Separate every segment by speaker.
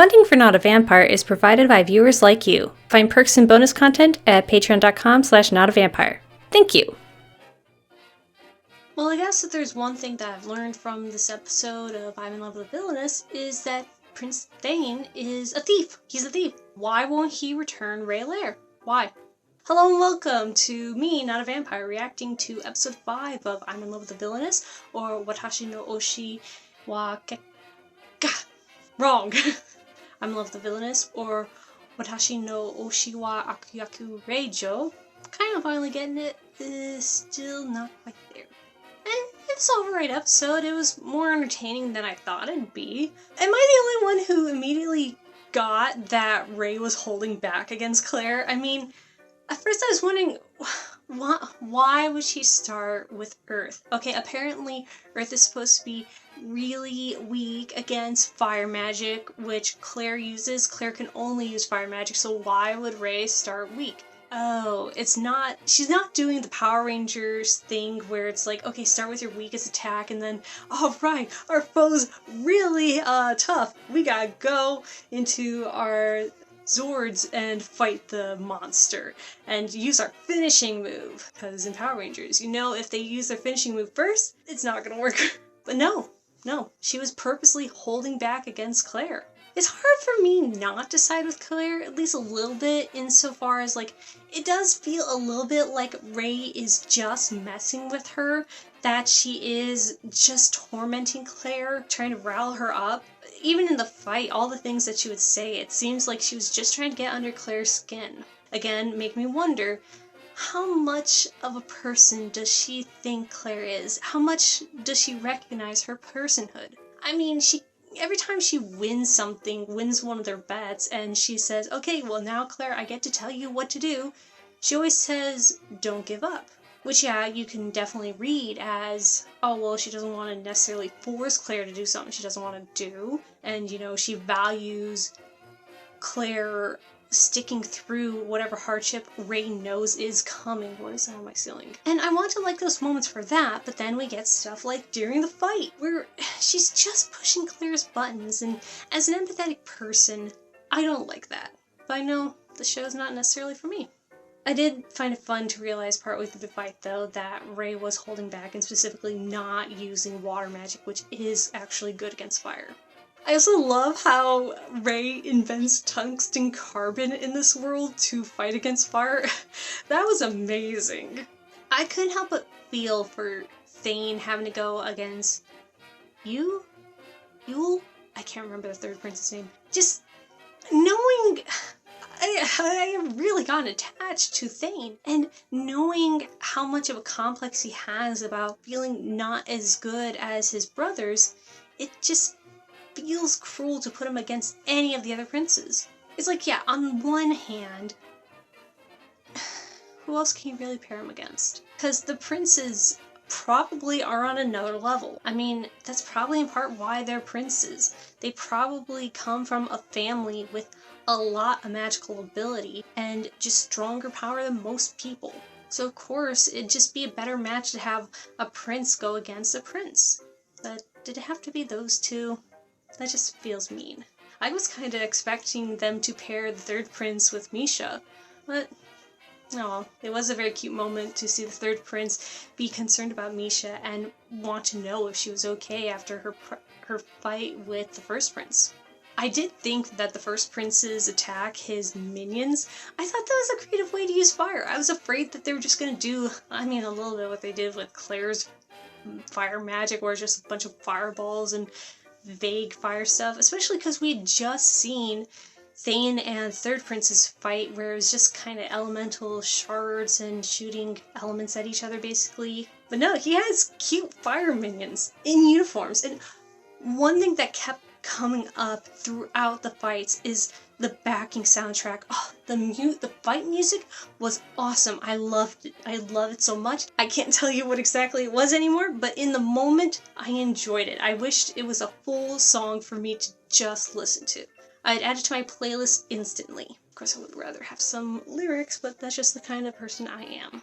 Speaker 1: Funding for NotAVampyre is provided by viewers like you. Find perks and bonus content at patreon.com/NotAVampyre. Thank you.
Speaker 2: Well, I guess if there's one thing that I've learned from this episode of I'm in Love with Villainess is that Prince Thane is a thief. He's a thief. Why won't he return Ray Lair? Why? Hello and welcome to me, NotAVampyre, reacting to episode 5 of I'm in Love with the Villainess, or Watashi no Oshi wa Keka. Wrong! I'm in Love with the Villainess, or Watashi no Oshi wa Akuyaku Reijo. Kind of finally getting it, still not quite there. And it's an alright episode. It was more entertaining than I thought it'd be. Am I the only one who immediately got that Ray was holding back against Claire? I mean, at first I was wondering, why would she start with Earth? Okay, apparently Earth is supposed to be really weak against fire magic, which Claire uses. Claire can only use fire magic, so why would Ray start weak? Oh, she's not doing the Power Rangers thing where it's like, okay, start with your weakest attack and then, alright, our foe's really tough. We gotta go into our Zords and fight the monster and use our finishing move. Because in Power Rangers, you know, if they use their finishing move first, it's not gonna work. But no, she was purposely holding back against Claire. It's hard for me not to side with Claire, at least a little bit, insofar as, like, it does feel a little bit like Ray is just messing with her, that she is just tormenting Claire, trying to rile her up. Even in the fight, all the things that she would say, it seems like she was just trying to get under Claire's skin. Again, make me wonder, how much of a person does she think Claire is? How much does she recognize her personhood? I mean, every time she wins something, wins one of their bets, and she says, okay, well now Claire, I get to tell you what to do, she always says, don't give up. Which, yeah, you can definitely read as, oh, well, she doesn't want to necessarily force Claire to do something she doesn't want to do, and, you know, she values Claire sticking through whatever hardship Ray knows is coming. What is that on my ceiling? And I want to like those moments for that, but then we get stuff like during the fight, where she's just pushing Claire's buttons, and as an empathetic person, I don't like that. But I know the show's not necessarily for me. I did find it fun to realize partway through the fight, though, that Ray was holding back and specifically not using water magic, which is actually good against fire. I also love how Ray invents tungsten carbon in this world to fight against fire. That was amazing. I couldn't help but feel for Thane having to go against Yule? I can't remember the third prince's name. Just knowing... I have really gotten attached to Thane, and knowing how much of a complex he has about feeling not as good as his brothers, it just feels cruel to put him against any of the other princes. It's like, yeah, on one hand, who else can you really pair him against? Because the princes probably are on another level. I mean, that's probably in part why they're princes. They probably come from a family with a lot of magical ability and just stronger power than most people. So of course, it'd just be a better match to have a prince go against a prince. But did it have to be those two? That just feels mean. I was kind of expecting them to pair the third prince with Misha, but oh, it was a very cute moment to see the third prince be concerned about Misha and want to know if she was okay after her fight with the first prince. I did think that the first prince's attack his minions, I thought that was a creative way to use fire. I was afraid that they were just going to do, I mean, a little bit what they did with Claire's fire magic, where it's just a bunch of fireballs and vague fire stuff, especially because we had just seen Thane and Third Prince's fight, where it was just kind of elemental shards and shooting elements at each other, basically. But no, he has cute fire minions in uniforms, and one thing that kept coming up throughout the fights is the backing soundtrack. Oh, the fight music was awesome. I loved it. I love it so much. I can't tell you what exactly it was anymore, but in the moment, I enjoyed it. I wished it was a full song for me to just listen to. I'd add it to my playlist instantly. Of course, I would rather have some lyrics, but that's just the kind of person I am.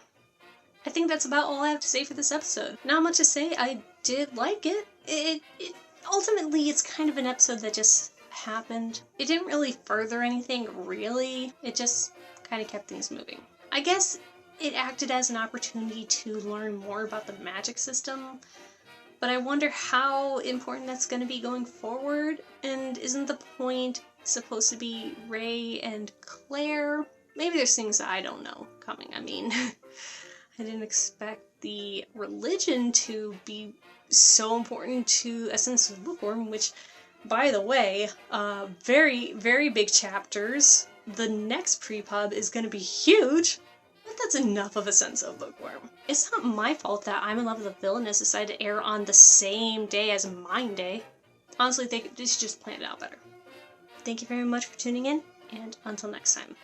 Speaker 2: I think that's about all I have to say for this episode. Not much to say. I did like it. Ultimately, it's kind of an episode that just happened. It didn't really further anything, really. It just kind of kept things moving. I guess it acted as an opportunity to learn more about the magic system, but I wonder how important that's going to be going forward, and isn't the point supposed to be Ray and Claire? Maybe there's things that I don't know coming. I mean, I didn't expect the religion to be so important to Essence of Bookworm, which, by the way, very, very big chapters. The next pre-pub is going to be huge, but that's enough of a sense of Bookworm. It's not my fault that I'm in Love with the Villainess decided to air on the same day as Mine Day. Honestly, they should just plan it out better. Thank you very much for tuning in, and until next time.